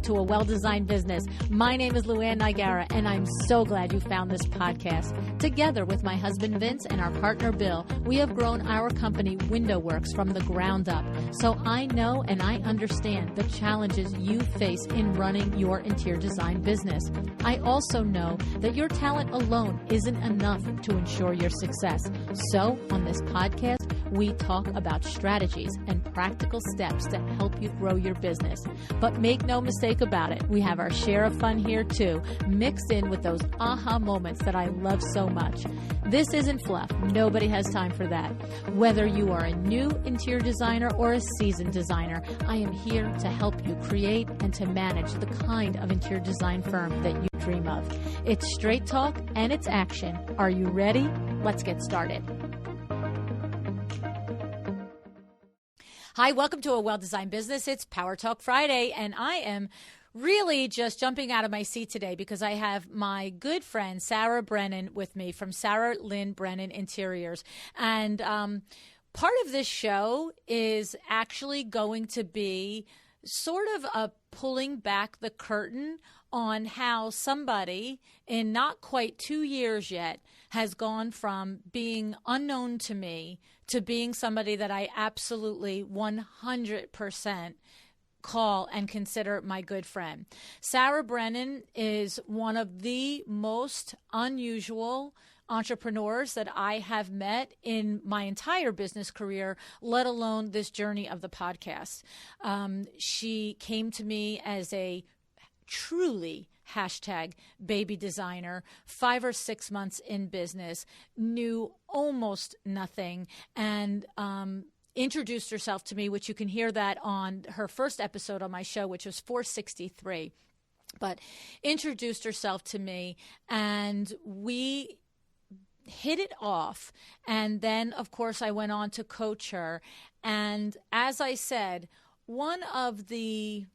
to A Well-Designed Business. My name is LuAnn, and I'm so glad you found this podcast. Together with my husband Vince and our partner Bill, we have grown our company Window Works from the ground up. So I know and I understand the challenges you face in running your interior design business. I also know that your talent alone isn't enough to ensure your success. So on this podcast, we talk about strategies and practical steps to help you grow your business. But make no mistake about it, we have our share of fun here too, mixed in with those aha moments that I love so much. This isn't fluff. Nobody has time for that. Whether you are a new interior designer or a seasoned designer, I am here to help you create and to manage the kind of interior design firm that you dream of. It's straight talk and it's action. Are you ready? Let's get started. Hi, welcome to A Well-Designed Business. It's Power Talk Friday, and I am really just jumping out of my seat today because I have my good friend Sara Brennan with me from Sara Lynn Brennan Interiors. And part of this show is actually going to be sort of a pulling back the curtain on how somebody in not quite 2 years yet has gone from being unknown to me to being somebody that I absolutely 100% call and consider my good friend. Sara Brennan is one of the most unusual entrepreneurs that I have met in my entire business career, let alone this journey of the podcast. She came to me as a truly #baby designer, 5 or 6 months in business, knew almost nothing, and introduced herself to me, which you can hear that on her first episode on my show, which was 463. But introduced herself to me, and we hit it off. And then, of course, I went on to coach her. And as I said, one of the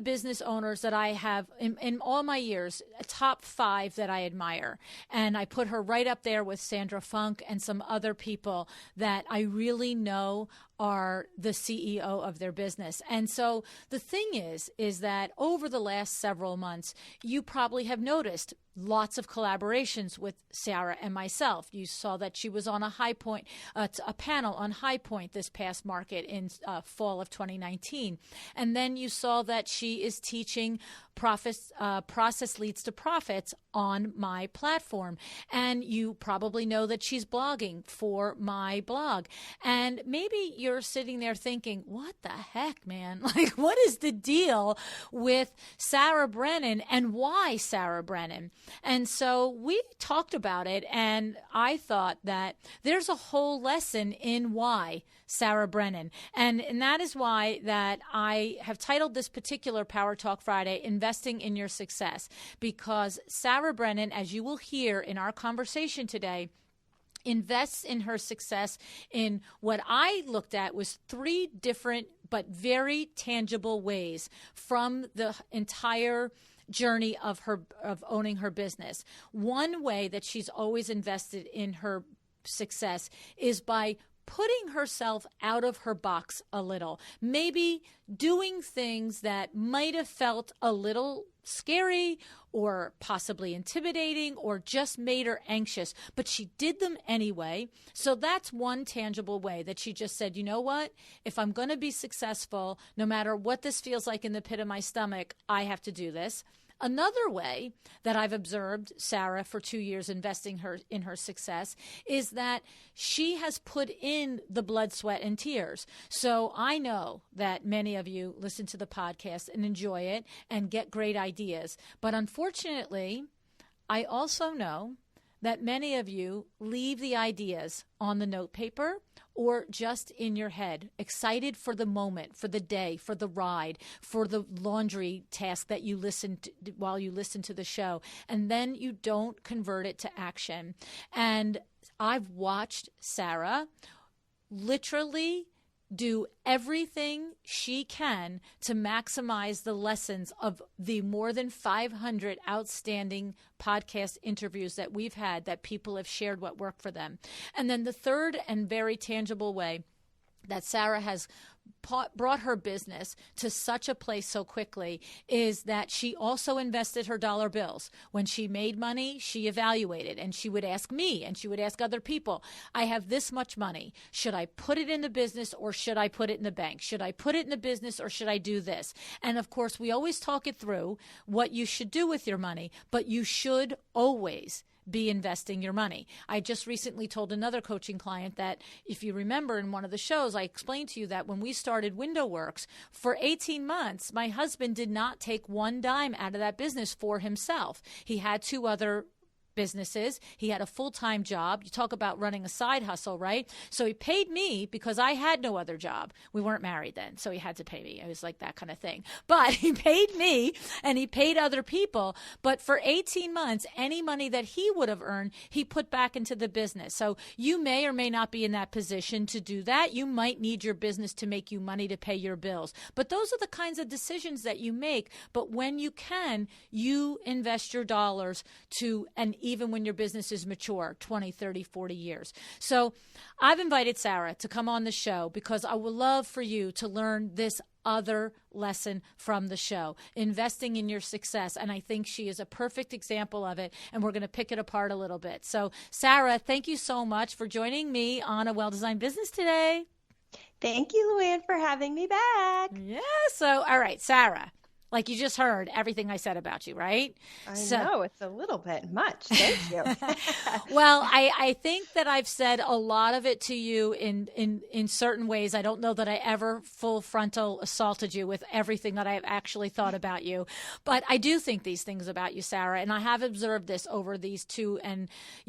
business owners that I have in all my years, a top 5 that I admire. And I put her right up there with Sandra Funk and some other people that I really know are the CEO of their business. And so the thing is that over the last several months, you probably have noticed lots of collaborations with Sara and myself. You saw that she was on a panel on High Point this past market in fall of 2019. And then you saw that she is teaching Process Leads to Profits on my platform. And you probably know that she's blogging for my blog. And maybe you're sitting there thinking, what the heck, man? Like, what is the deal with Sara Brennan and why Sara Brennan? And so we talked about it, and I thought that there's a whole lesson in why Sara Brennan. And that is why that I have titled this particular Power Talk Friday, Investing in Your Success, because Sara Brennan, as you will hear in our conversation today, invests in her success in what I looked at was 3 different but very tangible ways from the entire journey of owning her business. One way that she's always invested in her success is by putting herself out of her box a little, maybe doing things that might have felt a little scary or possibly intimidating or just made her anxious, but she did them anyway. So that's one tangible way that she just said, you know what? If I'm going to be successful, no matter what this feels like in the pit of my stomach, I have to do this. Another way that I've observed Sara for 2 years investing in her success is that she has put in the blood, sweat, and tears. So I know that many of you listen to the podcast and enjoy it and get great ideas. But unfortunately, I also know that many of you leave the ideas on the note paper or just in your head, excited for the moment, for the day, for the ride, for the laundry task that you listen to while you listen to the show, and then you don't convert it to action. And I've watched Sara literally do everything she can to maximize the lessons of the more than 500 outstanding podcast interviews that we've had that people have shared what worked for them. And then the third and very tangible way that Sara has brought her business to such a place so quickly is that she also invested her dollar bills. When she made money, she evaluated, and she would ask me and she would ask other people, I have this much money. Should I put it in the business or should I put it in the bank? Should I put it in the business or should I do this? And of course, we always talk it through what you should do with your money, but you should always be investing your money. I just recently told another coaching client that, if you remember in one of the shows, I explained to you that when we started Window Works, for 18 months, my husband did not take one dime out of that business for himself. He had two other businesses. He had a full-time job. You talk about running a side hustle, right? So he paid me because I had no other job. We weren't married then, so he had to pay me. It was like that kind of thing. But he paid me and he paid other people. But for 18 months, any money that he would have earned, he put back into the business. So you may or may not be in that position to do that. You might need your business to make you money to pay your bills. But those are the kinds of decisions that you make. But when you can, you invest your dollars to an even when your business is mature, 20, 30, 40 years. So I've invited Sara to come on the show because I would love for you to learn this other lesson from the show, investing in your success. And I think she is a perfect example of it. And we're going to pick it apart a little bit. So Sara, thank you so much for joining me on A Well-Designed Business today. Thank you, LuAnn, for having me back. Yeah. So, all right, Sara. Like you just heard everything I said about you, right? I know, it's a little bit much. Thank you. Well, I think that I've said a lot of it to you in certain ways. I don't know that I ever full frontal assaulted you with everything that I've actually thought about you. But I do think these things about you, Sara, and I have observed this over these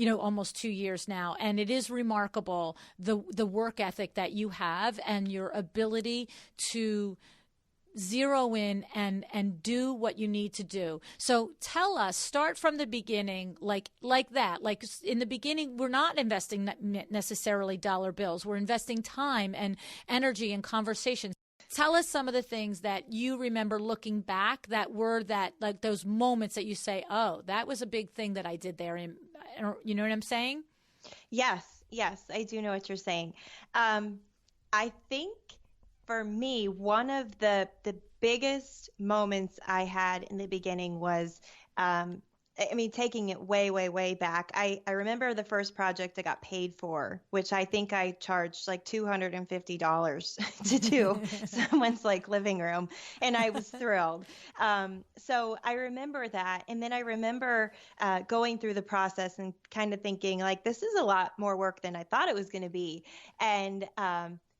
almost 2 years now. And it is remarkable, the work ethic that you have and your ability to zero in and do what you need to do. So tell us, start from the beginning, like that. Like in the beginning, we're not investing necessarily dollar bills. We're investing time and energy and conversation. Tell us some of the things that you remember looking back that were that, like those moments that you say, oh, that was a big thing that I did there. You know what I'm saying? Yes, I do know what you're saying. I think for me, one of the biggest moments I had in the beginning was, taking it way, way, way back. I remember the first project I got paid for, which I think I charged like $250 to do someone's like living room. And I was thrilled. So I remember that. And then I remember going through the process and kind of thinking like, this is a lot more work than I thought it was going to be. And,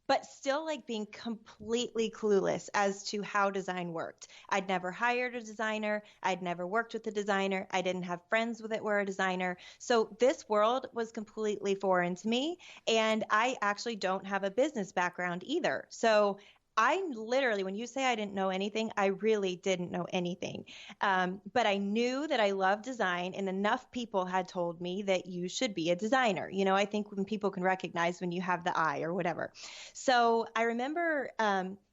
but still like being completely clueless as to how design worked. I'd never hired a designer. I'd never worked with a designer. I didn't have friends that were a designer. So this world was completely foreign to me. And I actually don't have a business background either. So I literally, when you say I didn't know anything, I really didn't know anything. But I knew that I loved design, and enough people had told me that you should be a designer. You know, I think when people can recognize when you have the eye or whatever. So I remember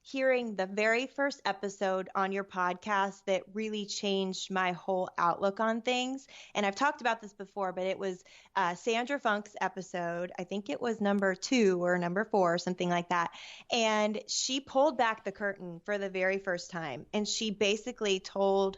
hearing the very first episode on your podcast that really changed my whole outlook on things. And I've talked about this before, but it was Sandra Funk's episode. I think it was number 2 or number 4 or something like that. And she pulled back the curtain for the very first time. And she basically told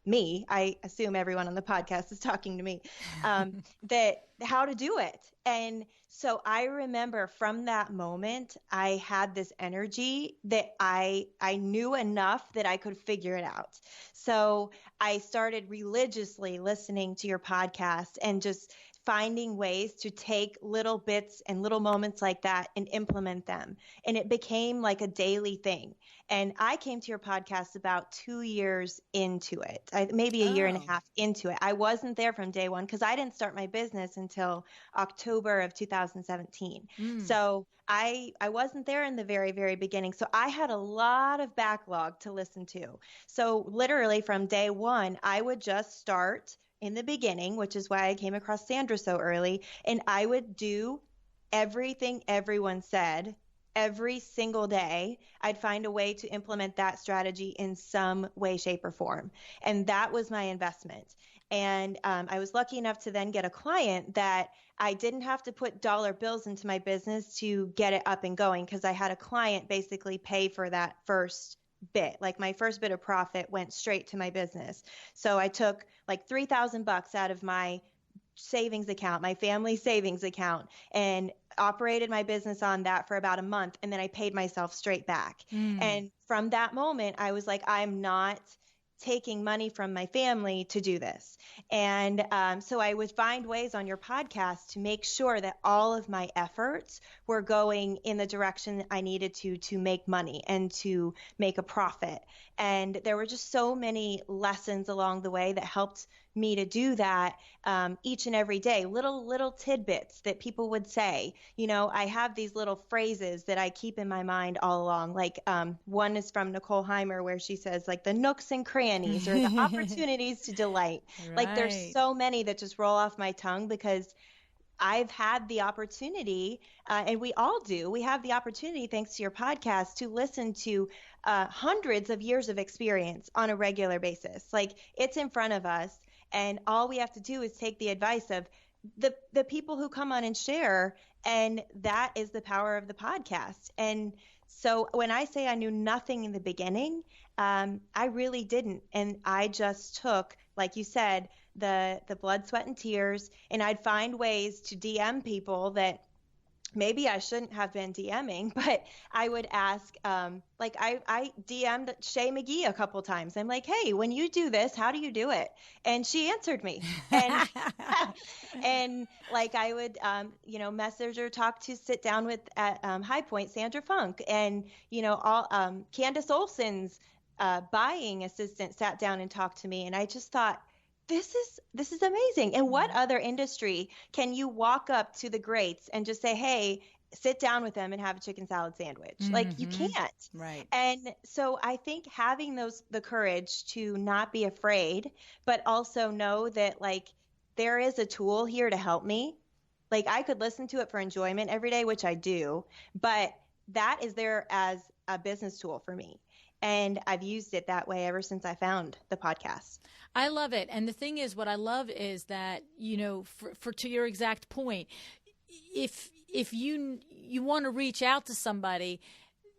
me, I assume everyone on the podcast is talking to me, that how to do it. And so I remember from that moment, I had this energy that I knew enough that I could figure it out. So I started religiously listening to your podcast and just finding ways to take little bits and little moments like that and implement them. And it became like a daily thing. And I came to your podcast about 2 years into it, maybe a year and a half into it. I wasn't there from day one because I didn't start my business until October of 2017. So I wasn't there in the very, very beginning. So I had a lot of backlog to listen to. So literally from day one, I would just start in the beginning, which is why I came across Sandra so early, and I would do everything everyone said every single day. I'd find a way to implement that strategy in some way, shape, or form. And that was my investment. And I was lucky enough to then get a client that I didn't have to put dollar bills into my business to get it up and going, because I had a client basically pay for that first bit. Like my first bit of profit went straight to my business. So I took like $3,000 out of my savings account, my family savings account, and operated my business on that for about a month. And then I paid myself straight back. And from that moment, I was like, I'm not taking money from my family to do this. And so I would find ways on your podcast to make sure that all of my efforts were going in the direction I needed to make money and to make a profit. And there were just so many lessons along the way that helped me to do that each and every day. Little tidbits that people would say. You know, I have these little phrases that I keep in my mind all along. Like one is from Nicole Heimer, where she says like the nooks and crannies or the opportunities to delight. Right. Like there's so many that just roll off my tongue because I've had the opportunity, and we all do, we have the opportunity, thanks to your podcast, to listen to hundreds of years of experience on a regular basis. Like it's in front of us. And all we have to do is take the advice of the people who come on and share. And that is the power of the podcast. And so when I say I knew nothing in the beginning, I really didn't. And I just took, like you said, the blood, sweat, and tears. And I'd find ways to DM people that maybe I shouldn't have been DMing, but I would ask, like I DM'd Shay McGee a couple times. I'm like, hey, when you do this, how do you do it? And she answered me. And, and like I would, message or talk to sit down with at High Point, Sandra Funk, and, all Candace Olson's buying assistant sat down and talked to me. And I just thought, this is amazing. And what other industry can you walk up to the greats and just say, hey, sit down with them and have a chicken salad sandwich? Like you can't. Right. And so I think having the courage to not be afraid, but also know that like there is a tool here to help me. Like I could listen to it for enjoyment every day, which I do, but that is there as a business tool for me. And I've used it that way ever since I found the podcast. I love it. And the thing is, what I love is that, for to your exact point, if you want to reach out to somebody,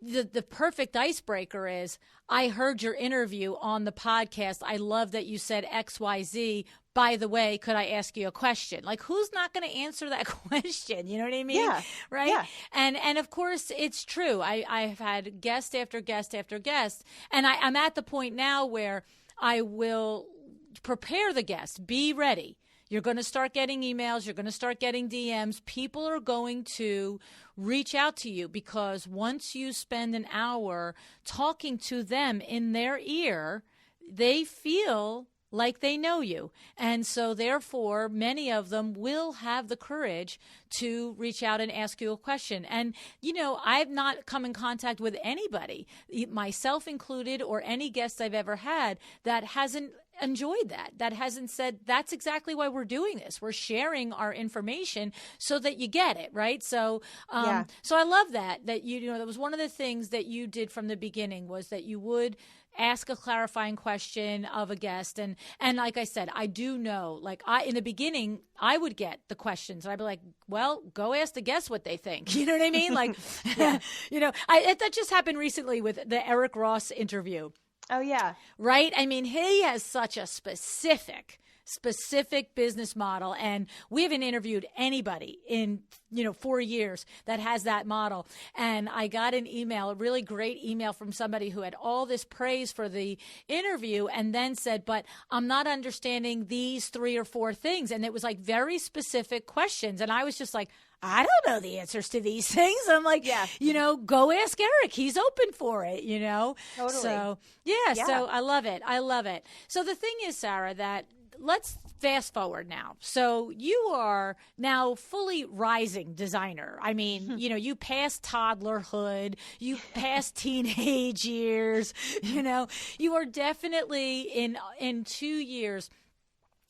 the perfect icebreaker is, I heard your interview on the podcast. I love that you said XYZ. By the way, could I ask you a question? Like, who's not going to answer that question? You know what I mean? Yeah. Right? Yeah. And of course, it's true. I've had guest after guest after guest. And I'm at the point now where I will prepare the guest. Be ready. You're going to start getting emails. You're going to start getting DMs. People are going to reach out to you because once you spend an hour talking to them in their ear, they feel like they know you. And so therefore, many of them will have the courage to reach out and ask you a question. And, I've not come in contact with anybody, myself included, or any guests I've ever had that hasn't enjoyed that hasn't said, that's exactly why we're doing this. We're sharing our information so that you get it, right? So, so I love that that that was one of the things that you did from the beginning, was that you would ask a clarifying question of a guest. And like I said, I do know, like in the beginning, I would get the questions and I'd be like, well, go ask the guests what they think. You know what I mean? Like, that just happened recently with the Eric Ross interview. Oh, yeah. Right? I mean, he has such a specific business model, and we haven't interviewed anybody in 4 years that has that model. And I got an email, a really great email from somebody who had all this praise for the interview and then said, but I'm not understanding these 3 or 4 things. And it was like very specific questions. And I was just like, I don't know the answers to these things. I'm like, go ask Eric. He's open for it, Totally. So, so I love it. So the thing is, Sara, that let's fast forward now. So you are now fully rising designer. I mean, you passed toddlerhood, you passed teenage years, you are definitely in 2 years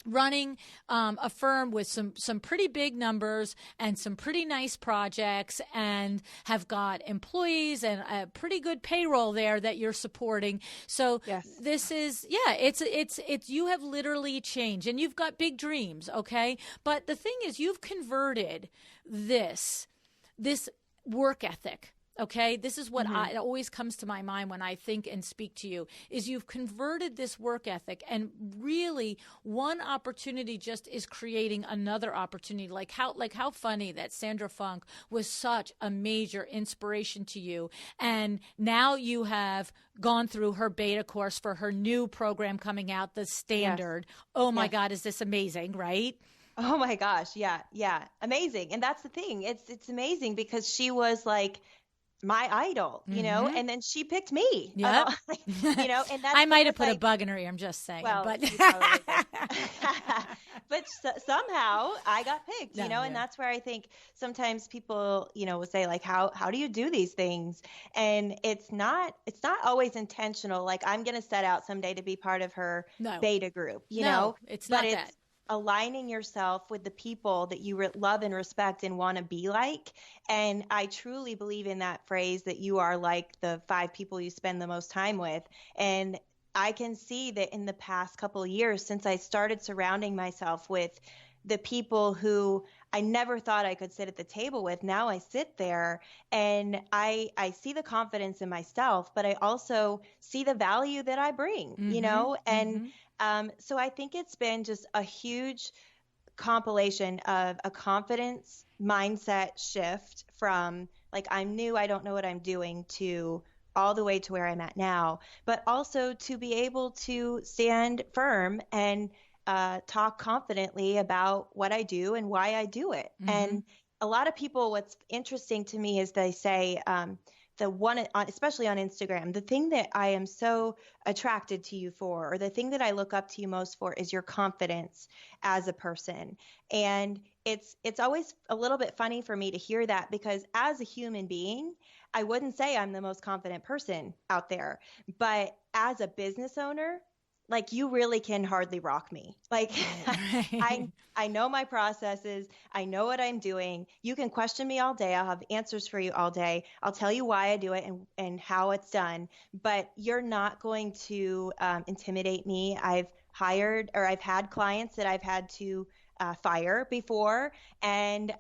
running a firm with some pretty big numbers and some pretty nice projects, and have got employees and a pretty good payroll there that you're supporting. So Yes. this is, it's you have literally changed, and you've got big dreams. Okay. But the thing is, you've converted this work ethic. Okay, this is what it always comes to my mind when I think and speak to you, is you've converted this work ethic, and really one opportunity just is creating another opportunity. Like how funny that Sandra Funk was such a major inspiration to you. And now you have gone through her beta course for her new program coming out, the Standard. Yes. Oh my God, is this amazing, right? Oh my gosh. Yeah. Yeah. Amazing. And that's the thing. It's amazing because she was like my idol, you know, and then she picked me. Yeah. You know, and that's I might have put a bug in her ear. I'm just saying. Well, but but somehow I got picked, you know, and that's where I think sometimes people, you know, will say like, how do you do these things? And it's not always intentional. Like, I'm going to set out someday to be part of her beta group, you know, it's not that. Aligning yourself with the people that you love and respect and want to be like. And I truly believe in that phrase that you are like the 5 people you spend the most time with. And I can see that in the past couple of years, since I started surrounding myself with the people who I never thought I could sit at the table with, now I sit there and I see the confidence in myself, but I also see the value that I bring, you know, and so I think it's been just a huge compilation of a confidence mindset shift from like, I'm new, I don't know what I'm doing, to all the way to where I'm at now, but also to be able to stand firm and talk confidently about what I do and why I do it. And a lot of people, what's interesting to me is they say, especially on Instagram, the thing that I am so attracted to you for, or the thing that I look up to you most for, is your confidence as a person. And it's always a little bit funny for me to hear that, because as a human being, I wouldn't say I'm the most confident person out there. But as a business owner, like, you really can hardly rock me. Like, I know my processes. I know what I'm doing. You can question me all day. I'll have answers for you all day. I'll tell you why I do it and how it's done. But you're not going to intimidate me. I've had clients that I've had to fire before, and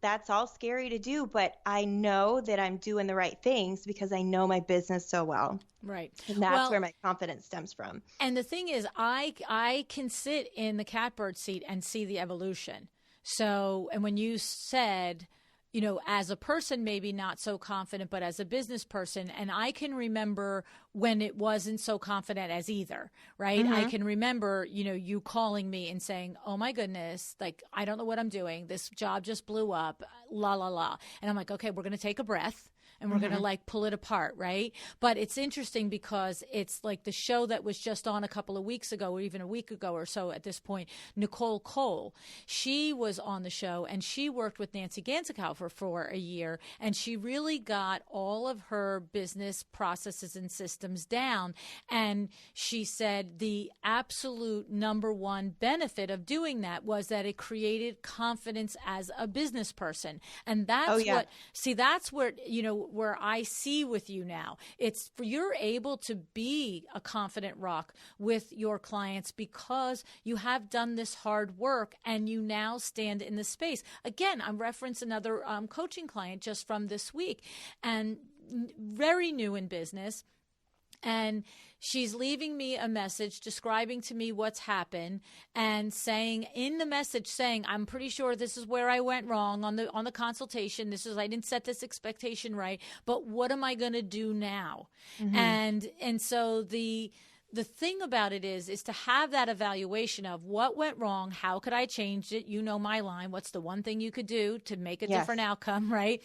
that's all scary to do. But I know that I'm doing the right things because I know my business so well. Right. And that's where my confidence stems from. And the thing is, I can sit in the catbird seat and see the evolution. So, and when you said, you know, as a person, maybe not so confident, but as a business person, and I can remember when it wasn't so confident as either, right? I can remember, you know, you calling me and saying, oh my goodness, like, I don't know what I'm doing. This job just blew up, la, la, la. And I'm like, okay, we're going to take a breath. And we're going to like pull it apart, right? But it's interesting because it's like the show that was just on a couple of weeks ago, or even a week ago or so at this point, Nicole Cole. She was on the show, and she worked with Nancy Ganzekaufer for a year, and she really got all of her business processes and systems down. And she said the absolute number one benefit of doing that was that it created confidence as a business person. And that's that's where, you know, where I see with you now. It's for you're able to be a confident rock with your clients because you have done this hard work and you now stand in the space. Again, I'm referencing another coaching client just from this week, and very new in business. And she's leaving me a message describing to me what's happened, and saying in the message, saying, I'm pretty sure this is where I went wrong on the consultation. I didn't set this expectation right, but what am I going to do now? And so the thing about it is to have that evaluation of what went wrong, how could I change it? You know my line, what's the one thing you could do to make a different outcome, right?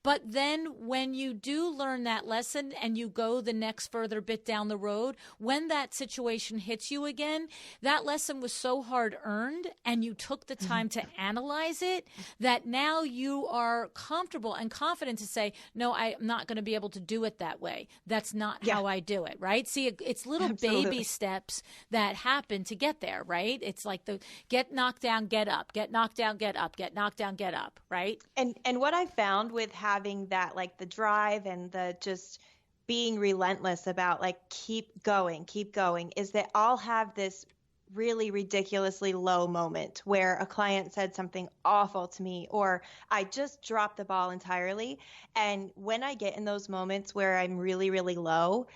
But then when you do learn that lesson and you go the next further bit down the road, when that situation hits you again, that lesson was so hard earned and you took the time to analyze it, that now you are comfortable and confident to say, no, I'm not going to be able to do it that way. That's not how I do it, right? See, it's little Absolutely. baby steps that happen to get there, right? It's like the get knocked down, get up, get knocked down, get up, get knocked down, get up, right? And what I found with having that, like the drive and the just being relentless about like keep going, is that I'll have this really ridiculously low moment where a client said something awful to me or I just dropped the ball entirely. And when I get in those moments where I'm really, really low,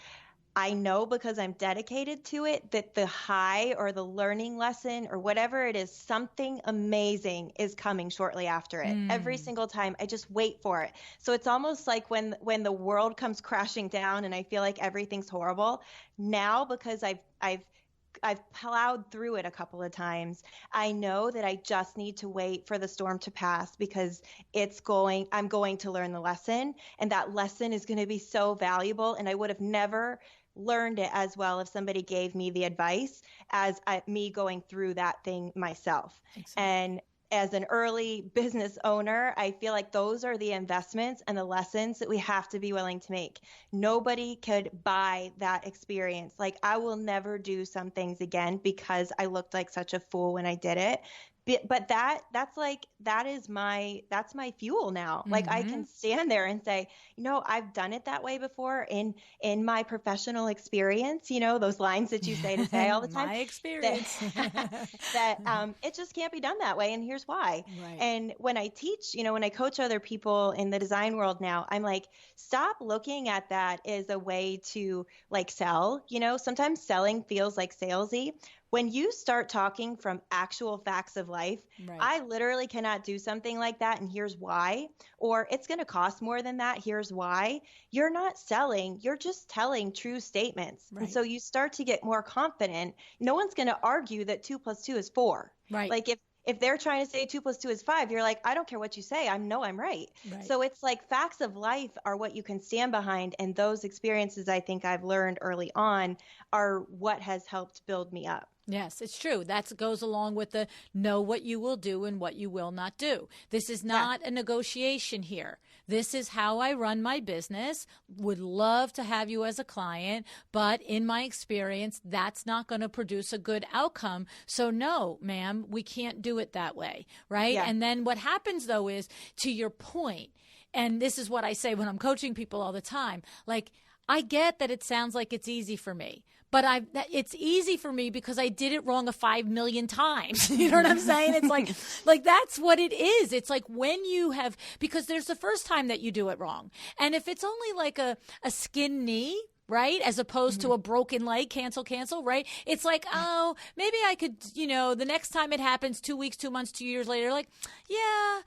I know because I'm dedicated to it that the high or the learning lesson or whatever it is, something amazing is coming shortly after it. Every single time I just wait for it. So it's almost like when the world comes crashing down and I feel like everything's horrible. Now because I've plowed through it a couple of times, I know that I just need to wait for the storm to pass because I'm going to learn the lesson, and that lesson is going to be so valuable, and I would have never learned it as well if somebody gave me the advice as me going through that thing myself. Exactly. And as an early business owner, I feel like those are the investments and the lessons that we have to be willing to make. Nobody could buy that experience. Like I will never do some things again because I looked like such a fool when I did it. But that's my fuel now. Mm-hmm. Like I can stand there and say, I've done it that way before in my professional experience, those lines that you say all the time. My experience. That it just can't be done that way. And here's why. Right. And when I teach, when I coach other people in the design world now, I'm like, stop looking at that as a way to like sell. Sometimes selling feels like salesy. When you start talking from actual facts of life, right. I literally cannot do something like that, and here's why. Or it's going to cost more than that, here's why. You're not selling, you're just telling true statements. Right. And so you start to get more confident. No one's going to argue that 2 + 2 is 4. Right. Like if they're trying to say 2 + 2 is 5, you're like, I don't care what you say. I'm right. So it's like facts of life are what you can stand behind. And those experiences I think I've learned early on are what has helped build me up. Yes, it's true. That goes along with the know what you will do and what you will not do. This is not a negotiation here. This is how I run my business. Would love to have you as a client, but in my experience, that's not going to produce a good outcome. So no, ma'am, we can't do it that way, right? Yeah. And then what happens, though, is to your point, and this is what I say when I'm coaching people all the time, like, I get that it sounds like it's easy for me, but it's easy for me because I did it wrong 5 million times. You know what I'm saying? It's like that's what it is. It's like when you have, because there's the first time that you do it wrong. And if it's only like a skinned knee, right? As opposed to a broken leg, cancel, right? It's like, oh, maybe I could, the next time it happens 2 weeks, 2 months, 2 years later, like, yeah,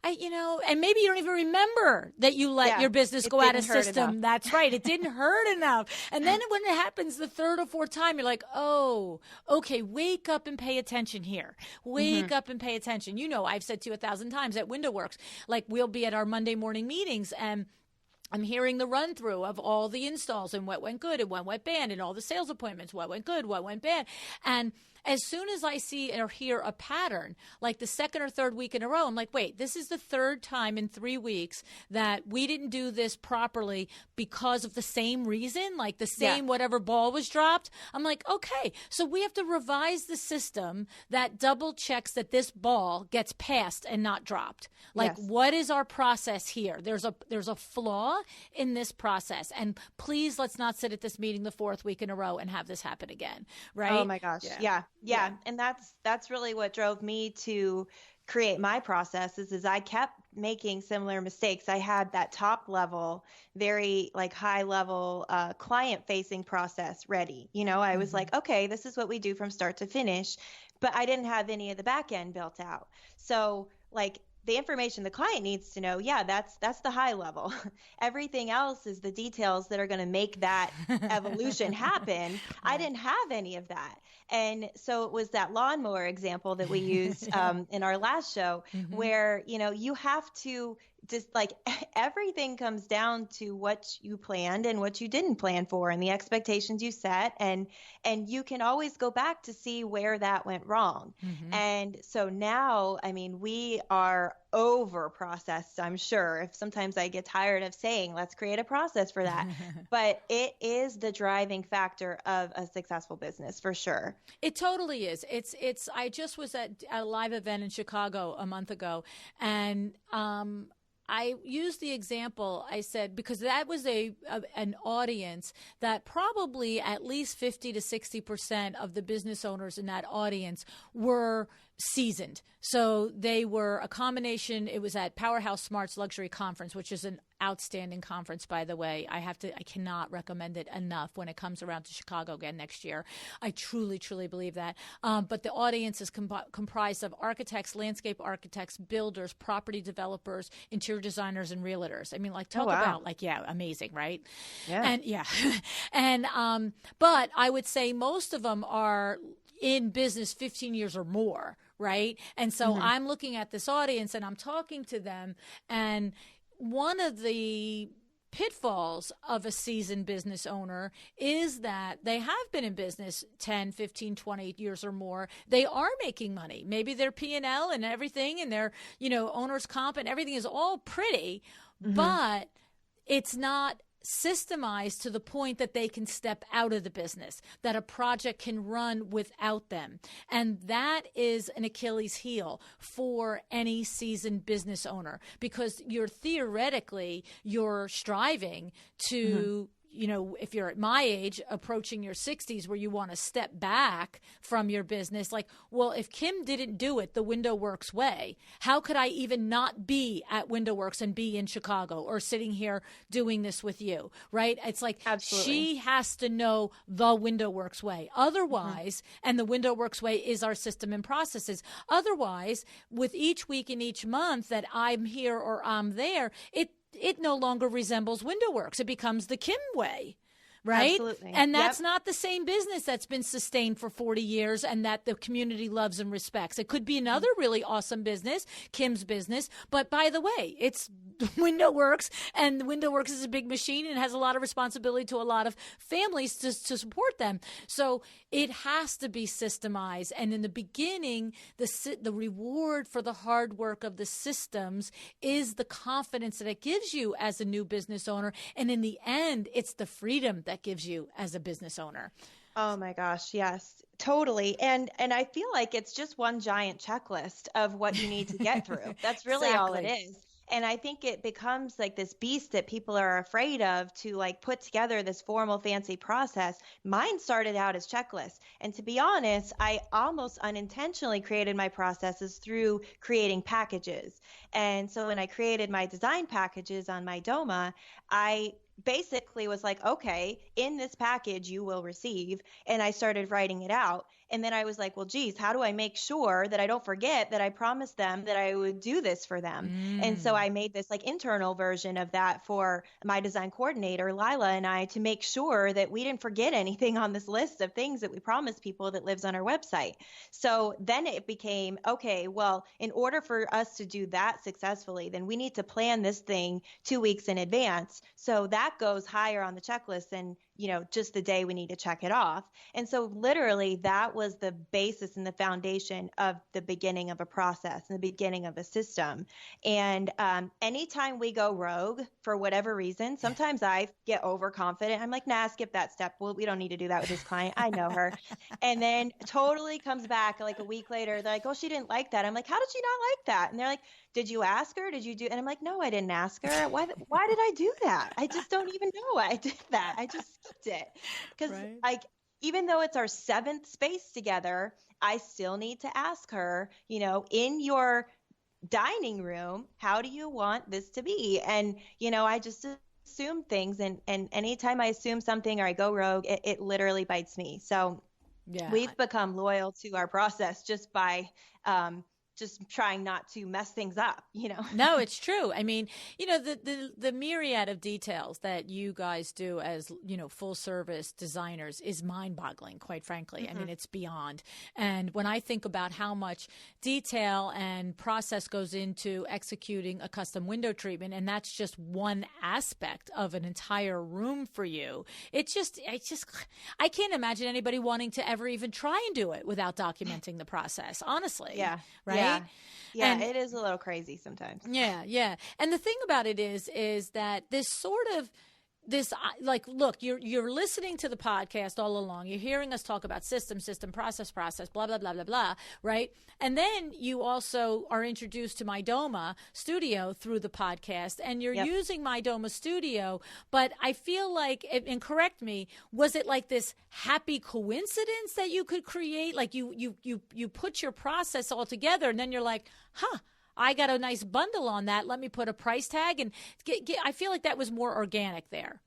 and maybe you don't even remember that you let your business go out of system. That's right. It didn't hurt enough. And then when it happens the third or fourth time, you're like, oh, okay, wake up and pay attention here. Wake up and pay attention. I've said to you 1,000 times at Window Works, like we'll be at our Monday morning meetings and I'm hearing the run through of all the installs and what went good and what went bad and all the sales appointments, what went good, what went bad. And as soon as I see or hear a pattern, like the second or third week in a row, I'm like, wait, this is the third time in 3 weeks that we didn't do this properly because of the same reason, like the same whatever ball was dropped. I'm like, okay, so we have to revise the system that double checks that this ball gets passed and not dropped. Like, what is our process here? There's a flaw in this process. And please, let's not sit at this meeting the fourth week in a row and have this happen again, right? Oh my gosh. Yeah. And that's really what drove me to create my processes is I kept making similar mistakes. I had that top level, very like high level client facing process ready. I was like, okay, this is what we do from start to finish, but I didn't have any of the back end built out. So like the information the client needs to know, that's the high level. Everything else is the details that are going to make that evolution happen. Right. I didn't have any of that. And so it was that lawnmower example that we used in our last show where, you have to just like everything comes down to what you planned and what you didn't plan for and the expectations you set, and you can always go back to see where that went wrong. Mm-hmm. And so now, I mean, we are over processed, I'm sure. If sometimes I get tired of saying let's create a process for that, but it is the driving factor of a successful business for sure. It totally is. It's I just was at a live event in Chicago a month ago, and I used the example. I said, because that was an audience that probably at least 50 to 60% of the business owners in that audience were seasoned. So they were a combination. It was at Powerhouse Smart's Luxury Conference, which is an outstanding conference, by the way. I cannot recommend it enough when it comes around to Chicago again next year. I truly, truly believe that. But the audience is comprised of architects, landscape architects, builders, property developers, interior designers, and realtors. I mean, like, talk about, like, yeah, amazing, right? Yeah. And yeah. And, but I would say most of them are in business 15 years or more, right? And so I'm looking at this audience and I'm talking to them, and one of the pitfalls of a seasoned business owner is that they have been in business 10, 15, 20 years or more. They are making money. Maybe their P&L and everything and their, owner's comp and everything is all pretty, but it's not systemized to the point that they can step out of the business, that a project can run without them. And that is an Achilles heel for any seasoned business owner, because you're striving to if you're at my age, approaching your 60s, where you want to step back from your business, like, well, if Kim didn't do it the Window Works way, how could I even not be at Window Works and be in Chicago or sitting here doing this with you, right? It's like, Absolutely. She has to know the Window Works way. Otherwise, and the Window Works way is our system and processes. Otherwise, with each week and each month that I'm here or I'm there, it no longer resembles Window Works. It becomes the Kim way, right? Absolutely. And that's not the same business that's been sustained for 40 years and that the community loves and respects. It could be another really awesome business, Kim's business, but by the way, it's Window Works, and Window Works is a big machine and has a lot of responsibility to a lot of families to support them. So it has to be systemized. And in the beginning, the reward for the hard work of the systems is the confidence that it gives you as a new business owner. And in the end, it's the freedom that gives you as a business owner. Oh my gosh, yes, totally. And I feel like it's just one giant checklist of what you need to get through. That's really all it is. And I think it becomes like this beast that people are afraid of to like put together this formal fancy process. Mine started out as checklists. And to be honest, I almost unintentionally created my processes through creating packages. And so when I created my design packages on my Doma, I basically was like, okay, in this package you will receive. And I started writing it out. And then I was like, well, geez, how do I make sure that I don't forget that I promised them that I would do this for them? And so I made this like internal version of that for my design coordinator, Lila, and I, to make sure that we didn't forget anything on this list of things that we promised people that lives on our website. So then it became, okay, well, in order for us to do that successfully, then we need to plan this thing 2 weeks in advance. So that goes higher on the checklist than, just the day we need to check it off. And so literally that was the basis and the foundation of the beginning of a process and the beginning of a system. And anytime we go rogue for whatever reason, sometimes I get overconfident. I'm like, nah, skip that step. Well, we don't need to do that with this client. I know her. And then totally comes back like a week later. They're like, oh, she didn't like that. I'm like, how did she not like that? And they're like, did you ask her? Did you do? And I'm like, no, I didn't ask her. Why did I do that? I just don't even know I did that. I just skipped it. Because like, even though it's our 7th space together, I still need to ask her, in your dining room, how do you want this to be? And, I just assume things. And anytime I assume something or I go rogue, it literally bites me. So we've become loyal to our process just by just trying not to mess things up, No, it's true. I mean, the myriad of details that you guys do as, full service designers is mind boggling, quite frankly. I mean, it's beyond. And when I think about how much detail and process goes into executing a custom window treatment, and that's just one aspect of an entire room for you, I can't imagine anybody wanting to ever even try and do it without documenting the process, honestly. Yeah. Right? Yeah, and it is a little crazy sometimes. Yeah. And the thing about it is that look, you're listening to the podcast all along. You're hearing us talk about system, process, blah, blah, blah, blah, blah, right? And then you also are introduced to MyDoma Studio through the podcast, and you're using MyDoma Studio. But I feel like, and correct me, was it like this happy coincidence that you could create? Like you put your process all together, and then you're like, I got a nice bundle on that. Let me put a price tag, and I feel like that was more organic there.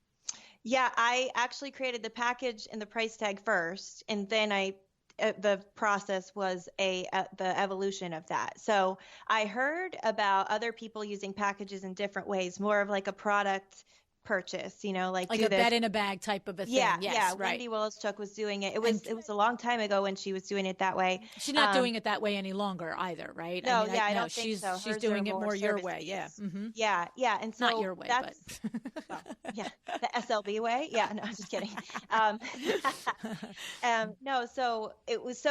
Yeah, I actually created the package and the price tag first, and then the process was the evolution of that. So I heard about other people using packages in different ways, more of like a product purchase, like a bed in a bag type of a thing. Yes, yeah. Right. Wendy Willis-Chuck was doing it. It was a long time ago when she was doing it that way. She's not doing it that way any longer either, right? No, I don't think so. She's doing it more your way. Yeah. Mm-hmm. Yeah. And so not your way, but the SLB way. Yeah, no, I'm just kidding. No, so it was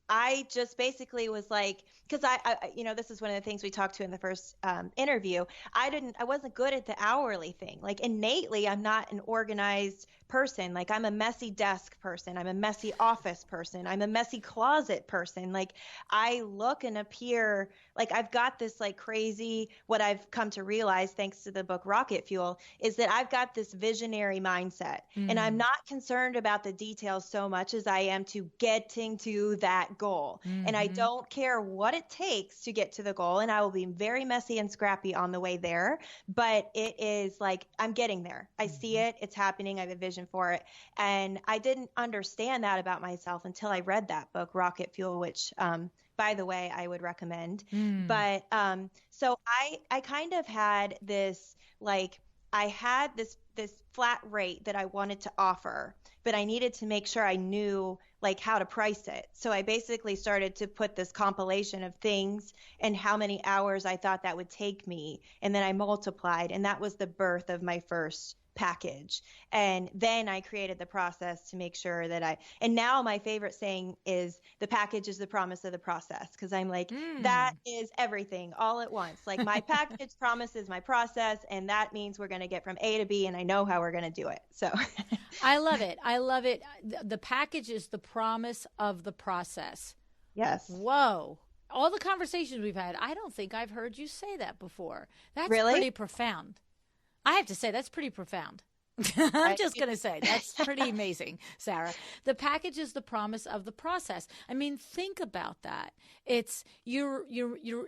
I just basically was like, because I this is one of the things we talked to in the first interview. I wasn't good at the hourly thing. Like innately, I'm not an organized person. Like I'm a messy desk person. I'm a messy office person. I'm a messy closet person. Like I look and appear like I've got this like crazy, what I've come to realize thanks to the book Rocket Fuel is that I've got this visionary mindset and I'm not concerned about the details so much as I am to getting to that goal. And I don't care what it takes to get to the goal. And I will be very messy and scrappy on the way there. But it is like, I'm getting there. I see it. It's happening. I have a vision for it. And I didn't understand that about myself until I read that book, Rocket Fuel, which, by the way, I would recommend. But so I kind of had this, like, I had this flat rate that I wanted to offer, but I needed to make sure I knew like how to price it. So I basically started to put this compilation of things and how many hours I thought that would take me. And then I multiplied, and that was the birth of my first package. And then I created the process to make sure that and now my favorite saying is the package is the promise of the process. Cause I'm like, that is everything all at once. Like my package promises my process. And that means we're going to get from A to B, and I know how we're going to do it. So I love it. The package is the promise of the process. Yes. Whoa. All the conversations we've had, I don't think I've heard you say that before. That's really? Pretty profound. I have to say, that's pretty profound. I'm just going to say that's pretty amazing, Sara. The package is the promise of the process. I mean, think about that. It's you're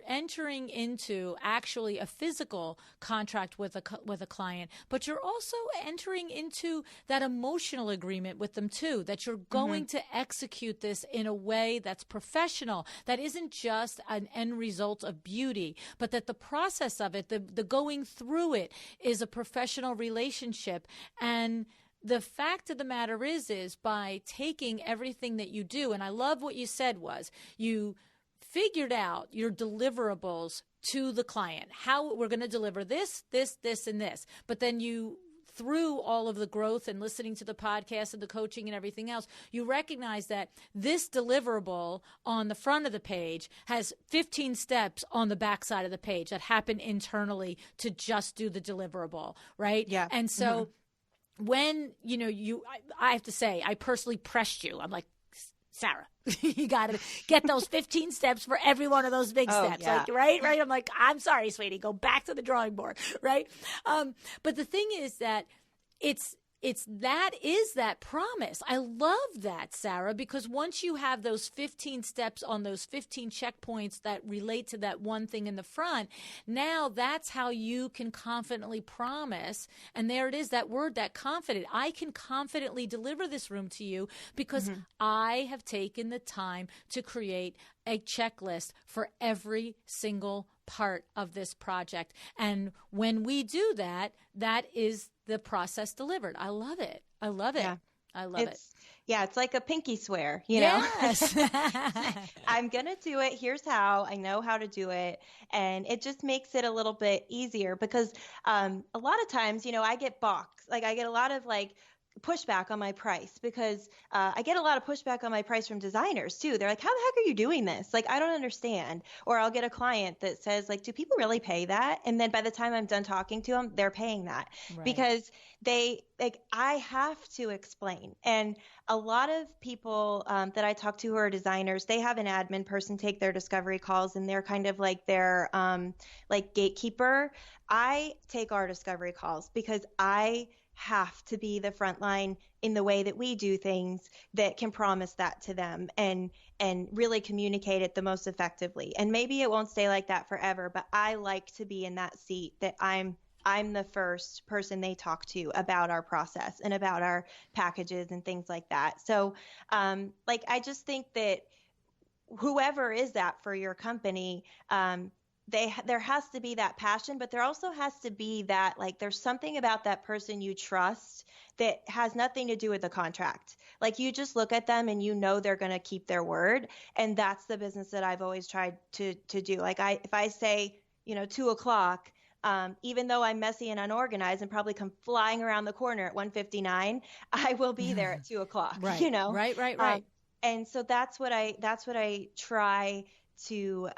entering into actually a physical contract with a client, but you're also entering into that emotional agreement with them too, that you're going to execute this in a way that's professional, that isn't just an end result of beauty, but that the process of it, the going through it, is a professional relationship. And the fact of the matter is by taking everything that you do, and I love what you said was you figured out your deliverables to the client, how we're going to deliver this, and this. But then you, through all of the growth and listening to the podcast and the coaching and everything else, you recognize that this deliverable on the front of the page has 15 steps on the back side of the page that happen internally to just do the deliverable, right? Yeah. And so when, I have to say, I personally pressed you. I'm like, Sara, you got to get those 15 steps for every one of those big steps. Yeah. Like, right? I'm like, I'm sorry, sweetie, go back to the drawing board, right? But the thing is that that is that promise. I love that, Sara, because once you have those 15 steps on those 15 checkpoints that relate to that one thing in the front, now that's how you can confidently promise. And there it is, that word, that confident. I can confidently deliver this room to you because I have taken the time to create a checklist for every single part of this project. And when we do that, that is the process delivered. I love it. I love it. Yeah. I love it. Yeah, it's like a pinky swear, you know? Yes. I'm going to do it. Here's how. I know how to do it. And it just makes it a little bit easier because a lot of times, you know, I get balked. Like I get a lot of pushback on my price because I get a lot of pushback on my price from designers too. They're like, how the heck are you doing this? Like, I don't understand. Or I'll get a client that says like, do people really pay that? And then by the time I'm done talking to them, they're paying that because I have to explain. And a lot of people that I talk to who are designers, they have an admin person take their discovery calls and they're kind of like their like gatekeeper. I take our discovery calls because I have to be the front line in the way that we do things that can promise that to them and really communicate it the most effectively. And maybe it won't stay like that forever, but I like to be in that seat that I'm the first person they talk to about our process and about our packages and things like that. So I just think that whoever is that for your company, there has to be that passion, but there also has to be that there's something about that person you trust that has nothing to do with the contract. Like you just look at them and you know they're going to keep their word. And that's the business that I've always tried to do. If I say, 2:00, even though I'm messy and unorganized and probably come flying around the corner at 1:59, I will be there at 2:00. Right. Right. And so that's what I try to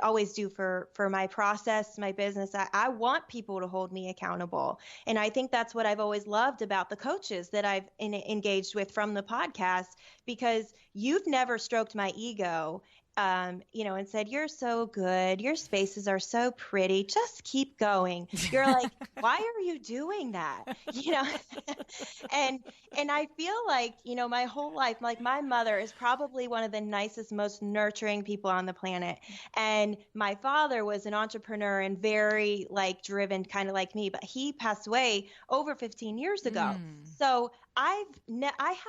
always do for my process, my business. I want people to hold me accountable. And I think that's what I've always loved about the coaches that I've engaged with from the podcast, because you've never stroked my ego, and said, you're so good. Your spaces are so pretty. Just keep going. You're like, why are you doing that? And I feel like, my whole life, like my mother is probably one of the nicest, most nurturing people on the planet. And my father was an entrepreneur and very driven, kind of like me, but he passed away over 15 years ago. So I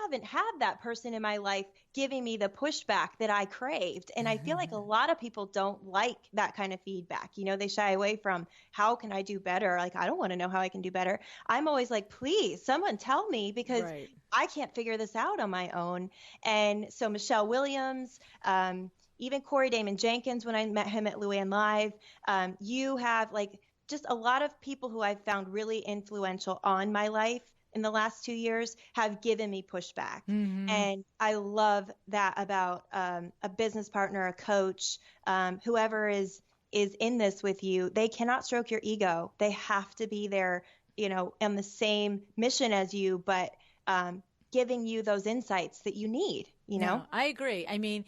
haven't had that person in my life giving me the pushback that I craved. And I feel like a lot of people don't like that kind of feedback. They shy away from, how can I do better? I don't want to know how I can do better. I'm always like, please, someone tell me, because I can't figure this out on my own. And so Michelle Williams, even Corey Damon Jenkins, when I met him at LuAnn Live, you have just a lot of people who I've found really influential on my life in the last 2 years have given me pushback. And I love that about a business partner, a coach, whoever is in this with you. They cannot stroke your ego. They have to be there, on the same mission as you, but giving you those insights that you need, No, I agree. I mean,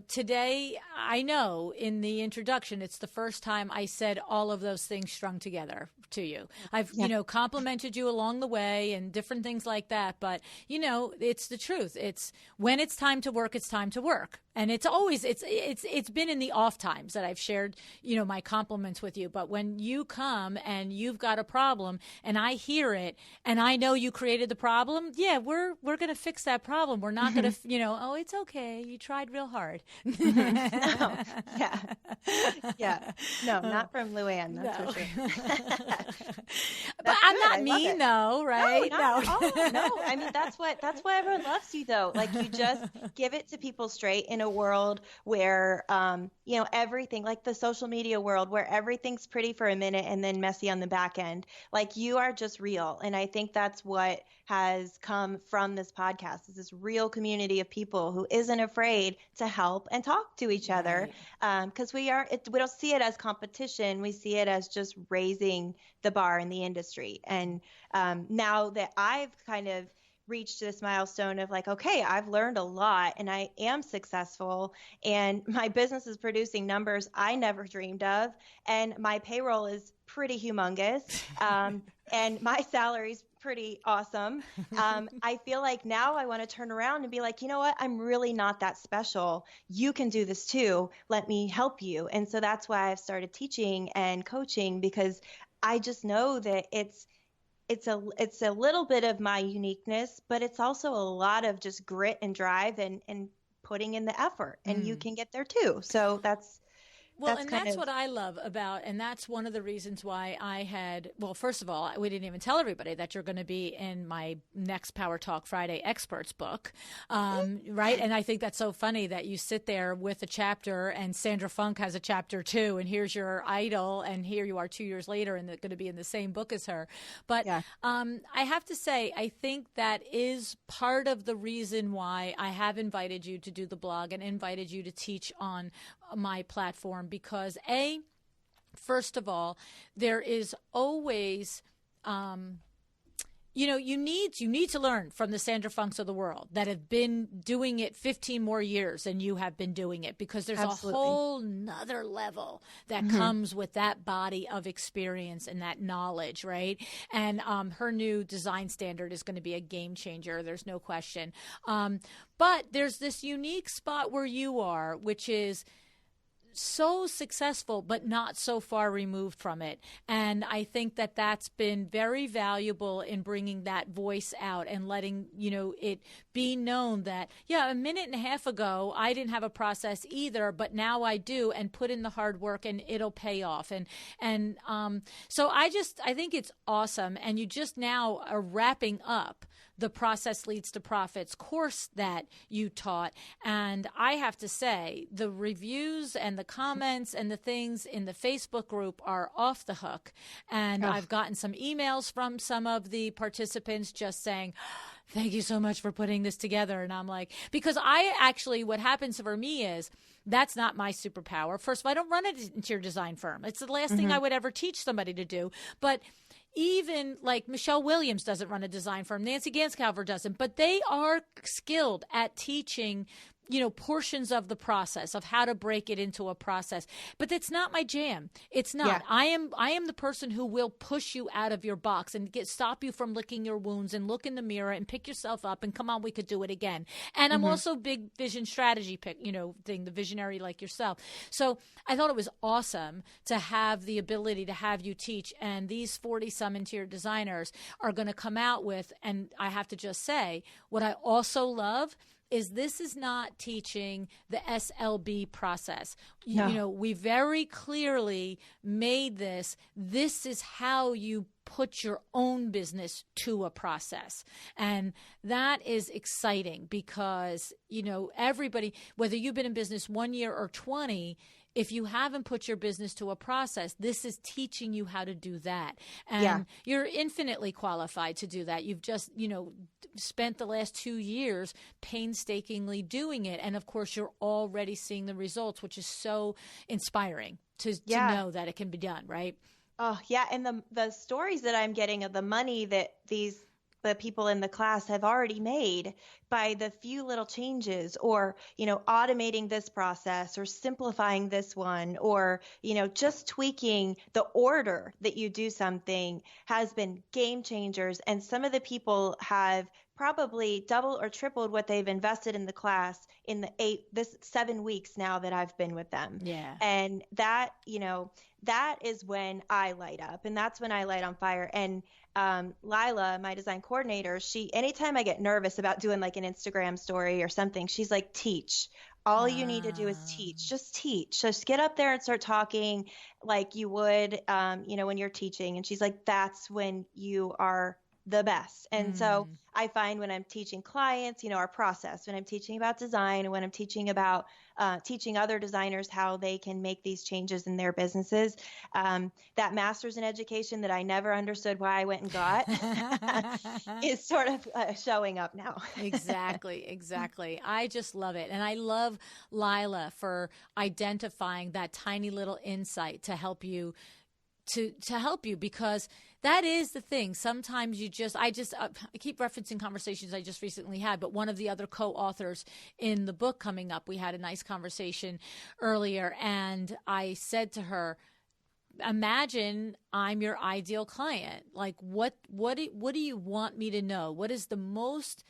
today, I know in the introduction, it's the first time I said all of those things strung together to you. I've, complimented you along the way and different things like that. But, it's the truth. It's when it's time to work, it's time to work. And it's always, it's been in the off times that I've shared, my compliments with you. But when you come and you've got a problem and I hear it and I know you created the problem, we're going to fix that problem. We're not going to, oh, it's okay. You tried real hard. No. Yeah. No, not from LuAnn. That's for sure. But I'm not mean though, right? No. I mean, that's why everyone loves you though. You just give it to people straight in a world where, everything, like the social media world, where everything's pretty for a minute and then messy on the back end. You are just real. And I think that's what has come from this podcast, is this real community of people who isn't afraid to help and talk to each other. Because we don't see it as competition. We see it as just raising the bar in the industry. And now that I've kind of reached this milestone of okay, I've learned a lot and I am successful and my business is producing numbers I never dreamed of. And my payroll is pretty humongous. And my salary's pretty awesome. I feel like now I want to turn around and be like, you know what? I'm really not that special. You can do this too. Let me help you. And so that's why I've started teaching and coaching, because I just know that it's a little bit of my uniqueness, but it's also a lot of just grit and drive and putting in the effort, and you can get there too. So that's what I love about, and that's one of the reasons why I had, well, first of all, we didn't even tell everybody that you're going to be in my next Power Talk Friday Experts book, right? And I think that's so funny that you sit there with a chapter and Sandra Funk has a chapter too, and here's your idol, and here you are 2 years later and they're going to be in the same book as her. But I have to say, I think that is part of the reason why I have invited you to do the blog and invited you to teach on my platform, because first of all, there is always, you need to learn from the Sandra Funks of the world that have been doing it 15 more years than you have been doing it, because there's a whole nother level that comes with that body of experience and that knowledge, right? And her new design standard is going to be a game changer. There's no question. But there's this unique spot where you are, which is so successful, but not so far removed from it. And I think that that's been very valuable in bringing that voice out and letting, it be known that, a minute and a half ago, I didn't have a process either, but now I do, and put in the hard work and it'll pay off. So I think it's awesome. And you just now are wrapping up the Process Leads to Profits course that you taught. And I have to say, the reviews and the comments and the things in the Facebook group are off the hook. And I've gotten some emails from some of the participants just saying, thank you so much for putting this together. And I'm like, because what happens for me is, that's not my superpower. First of all, I don't run an interior design firm. It's the last thing I would ever teach somebody to do. But even like Michelle Williams doesn't run a design firm. Nancy Ganscalver doesn't. But they are skilled at teaching portions of the process of how to break it into a process. But that's not my jam. It's not. Yeah. I am the person who will push you out of your box and stop you from licking your wounds and look in the mirror and pick yourself up and come on, we could do it again. And I'm also big vision strategy thing, the visionary like yourself. So I thought it was awesome to have the ability to have you teach. And these 40 some interior designers are going to come out with, and I have to just say, what I also love is this is not teaching the SLB process. No. We very clearly made this. This is how you put your own business to a process. And that is exciting because, everybody, whether you've been in business 1 year or 20, if you haven't put your business to a process, this is teaching you how to do that. And you're infinitely qualified to do that. You've just, spent the last 2 years painstakingly doing it. And of course, you're already seeing the results, which is so inspiring to know that it can be done, right? Oh, yeah. And the stories that I'm getting of the money that the people in the class have already made by the few little changes, or, automating this process, or simplifying this one, or, just tweaking the order that you do something has been game changers. And some of the people have probably doubled or tripled what they've invested in the class in the 7 weeks now that I've been with them. Yeah. And that, that is when I light up, and that's when I light on fire. And Lila, my design coordinator, anytime I get nervous about doing like an Instagram story or something, she's like, teach. All you need to do is teach. Just teach. Just get up there and start talking like you would, when you're teaching. And she's like, that's when you are the best. And so I find when I'm teaching clients, our process, when I'm teaching about design, and when I'm teaching about teaching other designers how they can make these changes in their businesses, that master's in education that I never understood why I went and got is sort of showing up now. Exactly. I just love it. And I love Lila for identifying that tiny little insight to help you because that is the thing. Sometimes I keep referencing conversations I just recently had, but one of the other co-authors in the book coming up, we had a nice conversation earlier, and I said to her, imagine I'm your ideal client. Like, what do you want me to know? What is the most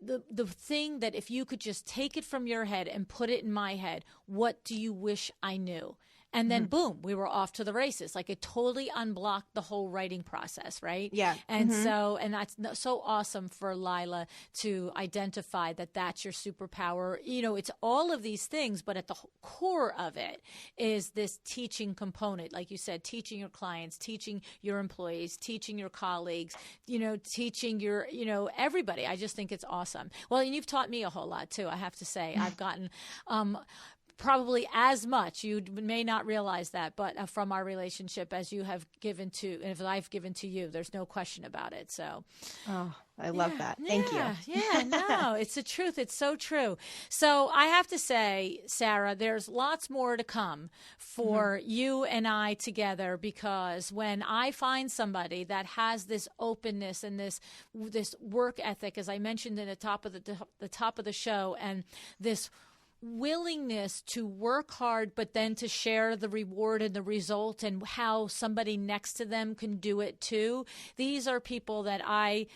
the thing that if you could just take it from your head and put it in my head, what do you wish I knew? And then boom, we were off to the races. Like it totally unblocked the whole writing process, right? Yeah. And and that's so awesome for Lila to identify that that's your superpower. You know, it's all of these things, but at the core of it is this teaching component. Like you said, teaching your clients, teaching your employees, teaching your colleagues, you know, teaching your, you know, everybody. I just think it's awesome. Well, and you've taught me a whole lot too, I have to say. I've gotten probably as much, you may not realize that, but from our relationship as you have given to, and as I've given to you, there's no question about it. So, I love that. Thank you. Yeah, no, it's the truth. It's so true. So I have to say, Sara, there's lots more to come for you and I together, because when I find somebody that has this openness and this work ethic, as I mentioned in the top of the show, and this willingness to work hard, but then to share the reward and the result and how somebody next to them can do it too. These are people that I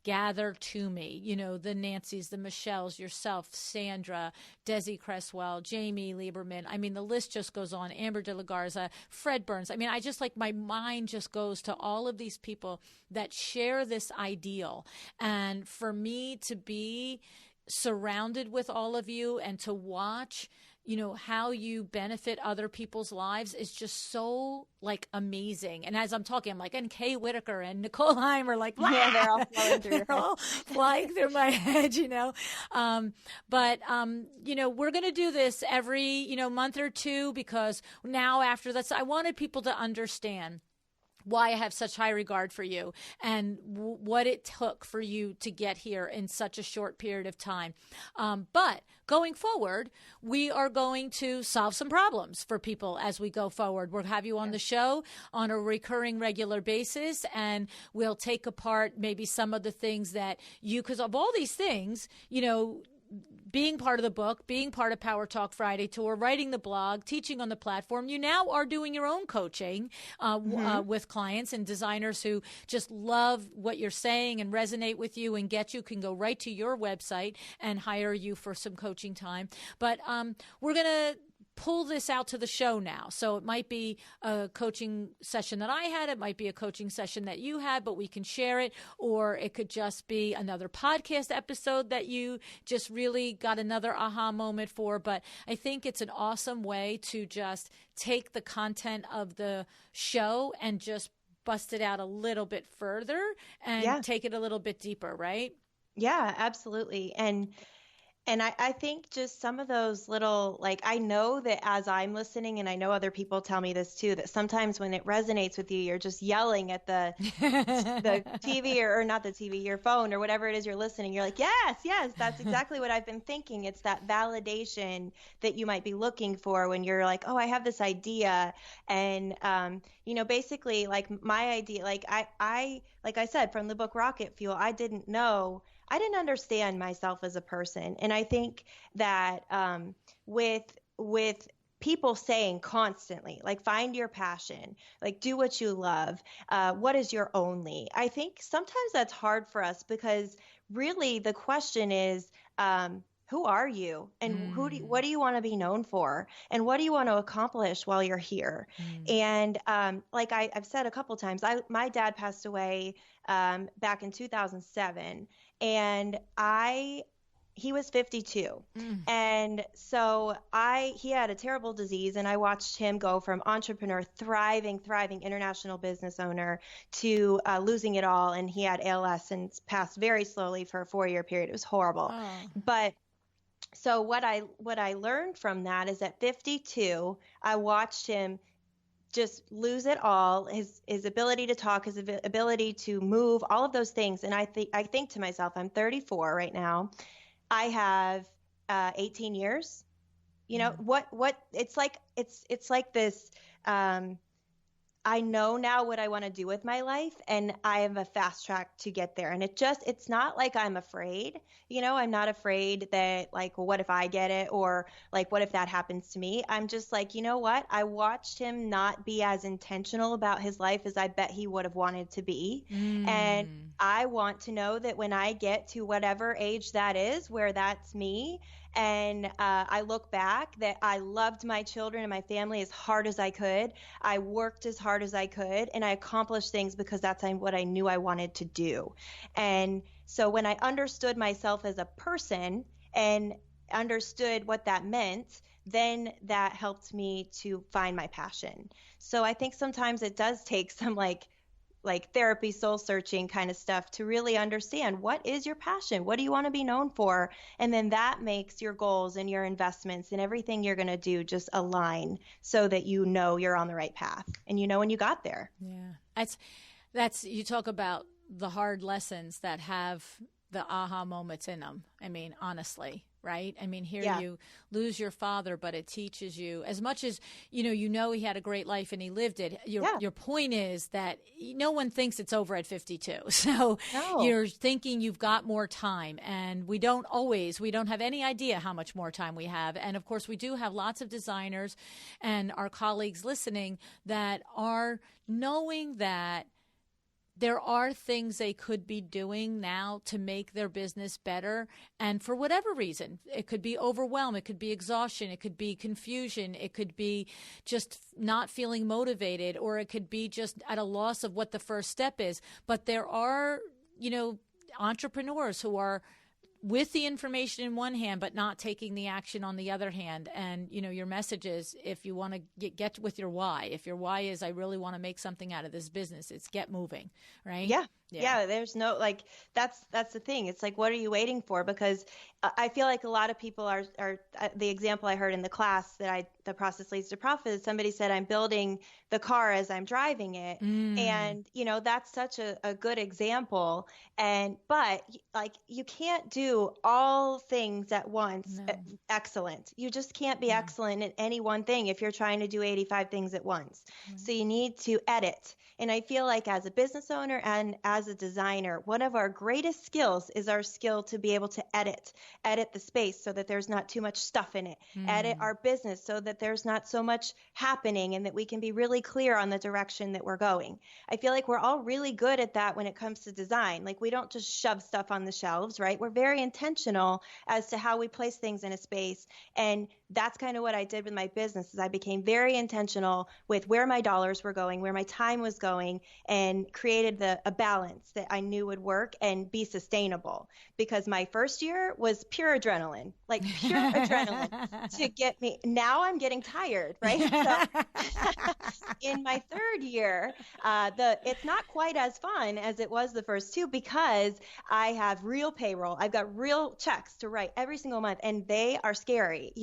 gather to me, you know, the Nancys, the Michelles, yourself, Sandra, Desi Cresswell, Jamie Lieberman. I mean, the list just goes on. Amber de la Garza, Fred Burns. I mean, I just like, my mind just goes to all of these people that share this ideal. And for me to be surrounded with all of you and to watch, you know, how you benefit other people's lives is just so like amazing. And as I'm talking, I'm like, and Kay Whitaker and Nicole Heimer, like, yeah, they're all flowing through. They're all flying through my head, you know. But you know, we're going to do this every, you know, month or two, because now after this, I wanted people to understand why I have such high regard for you and what it took for you to get here in such a short period of time. But going forward, we are going to solve some problems for people as we go forward. We'll have you on the show on a recurring, regular basis, and we'll take apart maybe some of the things that you, because of all these things, you know, being part of the book, being part of Power Talk Friday Tour, writing the blog, teaching on the platform, you now are doing your own coaching with clients and designers who just love what you're saying and resonate with you and get you, can go right to your website and hire you for some coaching time. But we're going to pull this out to the show now. So it might be a coaching session that I had. It might be a coaching session that you had, but we can share it. Or it could just be another podcast episode that you just really got another aha moment for. But I think it's an awesome way to just take the content of the show and just bust it out a little bit further and take it a little bit deeper, right? Yeah, absolutely. And I think just some of those little, like, I know that as I'm listening, and I know other people tell me this too, that sometimes when it resonates with you, you're just yelling at the TV or not the TV, your phone or whatever it is you're listening. You're like, yes, that's exactly what I've been thinking. It's that validation that you might be looking for when you're like, oh, I have this idea. And, you know, basically like my idea, like like I said, from the book Rocket Fuel, I didn't understand myself as a person. And I think that with people saying constantly, like, find your passion, like, do what you love, what is your only? I think sometimes that's hard for us, because really the question is, who are you, and what do you want to be known for, and what do you want to accomplish while you're here? And like I've said a couple times, my dad passed away back in 2007, and he was 52. And so he had a terrible disease, and I watched him go from entrepreneur, thriving international business owner, to losing it all. And he had ALS and passed very slowly for a 4-year period. It was horrible. But so what I learned from that is at 52, I watched him just lose it all, his ability to talk, his ability to move, all of those things. And I think to myself, I'm 34 right now. I have 18 years. You know, what it's like this, I know now what I want to do with my life, and I have a fast track to get there. And it's not like I'm afraid, you know, I'm not afraid that, like, well, what if I get it? Or like, what if that happens to me? I'm just like, you know what? I watched him not be as intentional about his life as I bet he would have wanted to be. And I want to know that when I get to whatever age that is, where that's me, And I look back that I loved my children and my family as hard as I could. I worked as hard as I could, and I accomplished things because that's what I knew I wanted to do. And so when I understood myself as a person and understood what that meant, then that helped me to find my passion. So I think sometimes it does take some like therapy, soul searching kind of stuff to really understand what is your passion? What do you want to be known for? And then that makes your goals and your investments and everything you're going to do just align so that you know you're on the right path and you know when you got there. Yeah. That's you talk about the hard lessons that have the aha moments in them. I mean, honestly, right? I mean, here you lose your father, but it teaches you as much as, you know, he had a great life and he lived it. Your point is that no one thinks it's over at 52. So you're thinking you've got more time, and we don't have any idea how much more time we have. And of course, we do have lots of designers and our colleagues listening that are knowing that there are things they could be doing now to make their business better. And for whatever reason, it could be overwhelm, it could be exhaustion, it could be confusion, it could be just not feeling motivated, or it could be just at a loss of what the first step is. But there are, entrepreneurs who are with the information in one hand, but not taking the action on the other hand. And, your message is, if you want to get with your why, if your why is, I really want to make something out of this business, it's get moving, right? Yeah. There's no, that's the thing. It's like, what are you waiting for? Because I feel like a lot of people are the example I heard in the class that the process leads to profit is somebody said, I'm building the car as I'm driving it. And, that's such a good example. But you can't do all things at once. Excellent. You just can't be excellent in any one thing if you're trying to do 85 things at once. So you need to edit. And I feel like as a business owner and as a designer, one of our greatest skills is our skill to be able to edit the space so that there's not too much stuff in it, edit our business so that there's not so much happening and that we can be really clear on the direction that we're going. I feel like we're all really good at that when it comes to design. Like, we don't just shove stuff on the shelves, right? We're very intentional as to how we place things in a space. And that's kind of what I did with my business is I became very intentional with where my dollars were going, where my time was going, and created a balance that I knew would work and be sustainable. Because my first year was pure adrenaline to get me. Now I'm getting tired, right? So in my third year, it's not quite as fun as it was the first two because I have real payroll. I've got real checks to write every single month, and they are scary,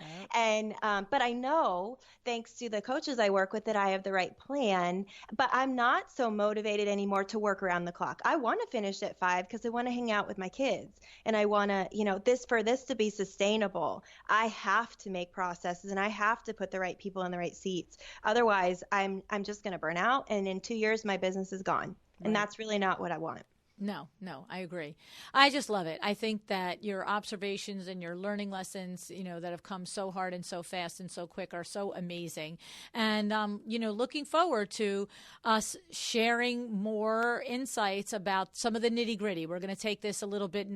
Right. And but I know, thanks to the coaches I work with, that I have the right plan. But I'm not so motivated anymore to work around the clock. I want to finish at 5 because I want to hang out with my kids, and I want to, for this to be sustainable, I have to make processes and I have to put the right people in the right seats. Otherwise, I'm just going to burn out, and in 2 years, my business is gone, and that's really not what I want. No, I agree. I just love it. I think that your observations and your learning lessons, that have come so hard and so fast and so quick are so amazing. And, looking forward to us sharing more insights about some of the nitty gritty. We're going to take this a little bit,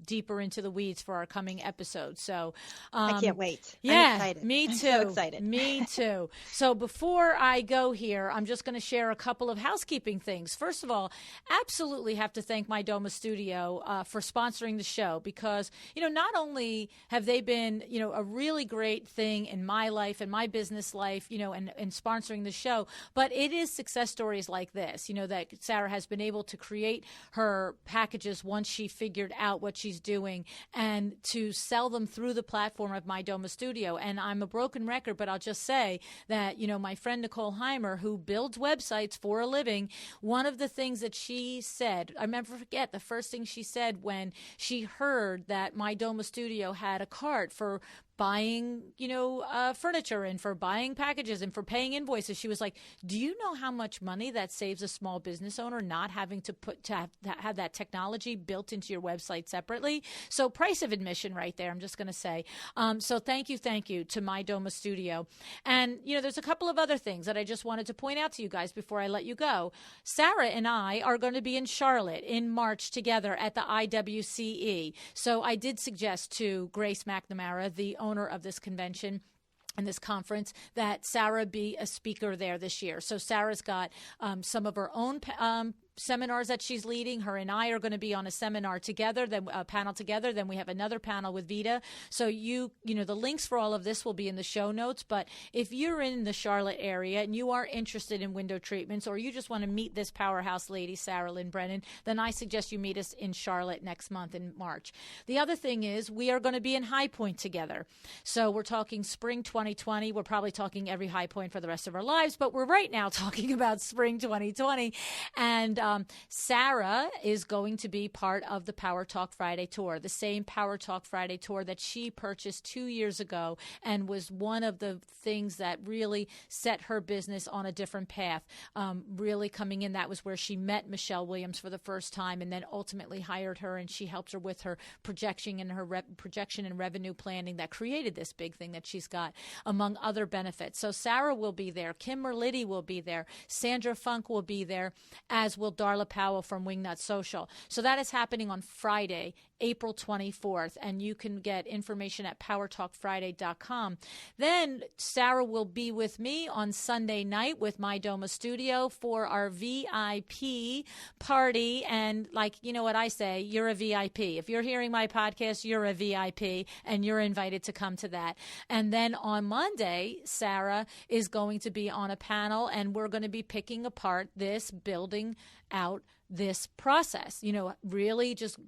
deeper into the weeds for our coming episodes. So I can't wait. Yeah, I'm excited. Me too. I'm so excited. Me too. So before I go here, I'm just going to share a couple of housekeeping things. First of all, absolutely have to thank My Doma Studio for sponsoring the show, because not only have they been a really great thing in my life and my business life, and sponsoring the show, but it is success stories like this, that Sara has been able to create her packages once she figured out what she's doing, and to sell them through the platform of My Doma Studio. And I'm a broken record, but I'll just say that my friend Nicole Heimer, who builds websites for a living, one of the things that she said, I never forget the first thing she said when she heard that My Doma Studio had a cart for buying, furniture and for buying packages and for paying invoices. She was like, do you know how much money that saves a small business owner not having to have that technology built into your website separately? So price of admission right there, I'm just going to say. So thank you to My Doma Studio. And, there's a couple of other things that I just wanted to point out to you guys before I let you go. Sara and I are going to be in Charlotte in March together at the IWCE. So I did suggest to Grace McNamara, the owner of this convention and this conference, that Sara be a speaker there this year. So Sara's got some of her own seminars that she's leading. Her and I are going to be on a seminar together, then a panel together. Then we have another panel with Vita. So the links for all of this will be in the show notes. But if you're in the Charlotte area and you are interested in window treatments, or you just want to meet this powerhouse lady, Sara Lynn Brennan, then I suggest you meet us in Charlotte next month in March. The other thing is we are going to be in High Point together. So we're talking spring 2020. We're probably talking every High Point for the rest of our lives, but we're right now talking about spring 2020. And Sara is going to be part of the Power Talk Friday tour, the same Power Talk Friday tour that she purchased 2 years ago and was one of the things that really set her business on a different path. Really coming in, that was where she met Michelle Williams for the first time and then ultimately hired her, and she helped her with her projection and projection and revenue planning that created this big thing that she's got, among other benefits. So Sara will be there. Kim Merlitti will be there. Sandra Funk will be there, as will Darla Powell from Wingnut Social. So that is happening on Friday, April 24th, and you can get information at powertalkfriday.com. Then Sara will be with me on Sunday night with My Doma Studio for our VIP party. And what I say, you're a VIP. If you're hearing my podcast, you're a VIP, and you're invited to come to that. And then on Monday, Sara is going to be on a panel, and we're going to be picking apart this, building out this process, really just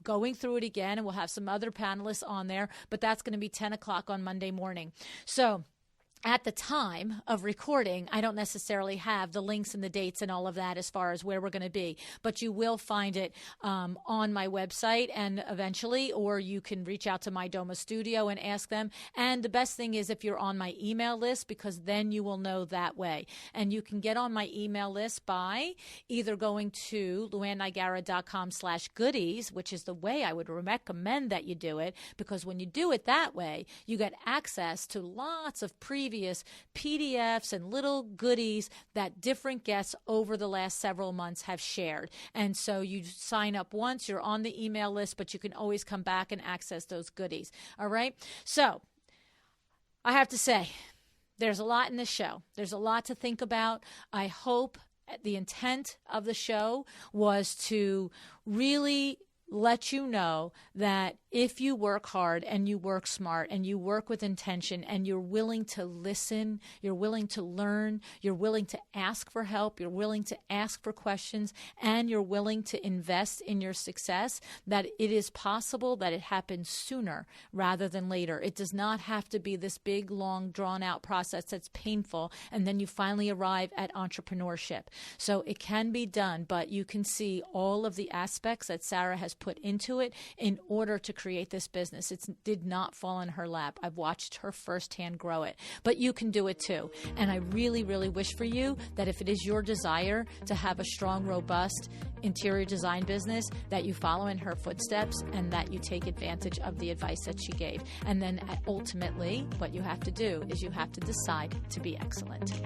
going through it again. And we'll have some other panelists on there, but that's going to be 10 o'clock on Monday morning. So at the time of recording, I don't necessarily have the links and the dates and all of that as far as where we're going to be, but you will find it on my website and eventually, or you can reach out to My Doma Studio and ask them. And the best thing is if you're on my email list, because then you will know that way. And you can get on my email list by either going to LuAnnNigara.com/goodies, which is the way I would recommend that you do it, because when you do it that way, you get access to lots of previous PDFs and little goodies that different guests over the last several months have shared. And so you sign up once, you're on the email list, but you can always come back and access those goodies. All right? So I have to say, there's a lot in this show. There's a lot to think about. I hope the intent of the show was to really let you know that if you work hard and you work smart and you work with intention and you're willing to listen, you're willing to learn, you're willing to ask for help, you're willing to ask for questions, and you're willing to invest in your success, that it is possible that it happens sooner rather than later. It does not have to be this big, long, drawn-out process that's painful, and then you finally arrive at entrepreneurship. So it can be done, but you can see all of the aspects that Sara has put into it in order to create this business. It did not fall in her lap. I've watched her firsthand grow it, but you can do it too. And I really, really wish for you that if it is your desire to have a strong, robust interior design business, that you follow in her footsteps and that you take advantage of the advice that she gave. And then ultimately, what you have to do is you have to decide to be excellent.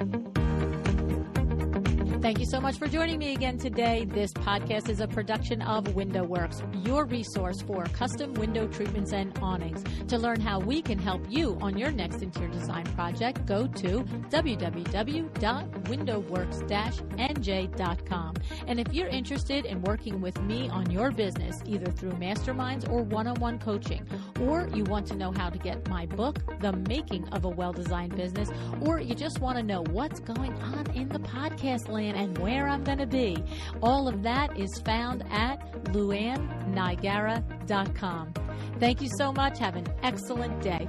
Thank you so much for joining me again today. This podcast is a production of WindowWorks, your resource for custom window treatments and awnings. To learn how we can help you on your next interior design project, go to www.windowworks-nj.com. And if you're interested in working with me on your business, either through masterminds or one-on-one coaching, or you want to know how to get my book, The Making of a Well-Designed Business, or you just want to know what's going on in the podcast land and where I'm going to be, all of that is found at LuAnnNigara.com. Thank you so much. Have an excellent day.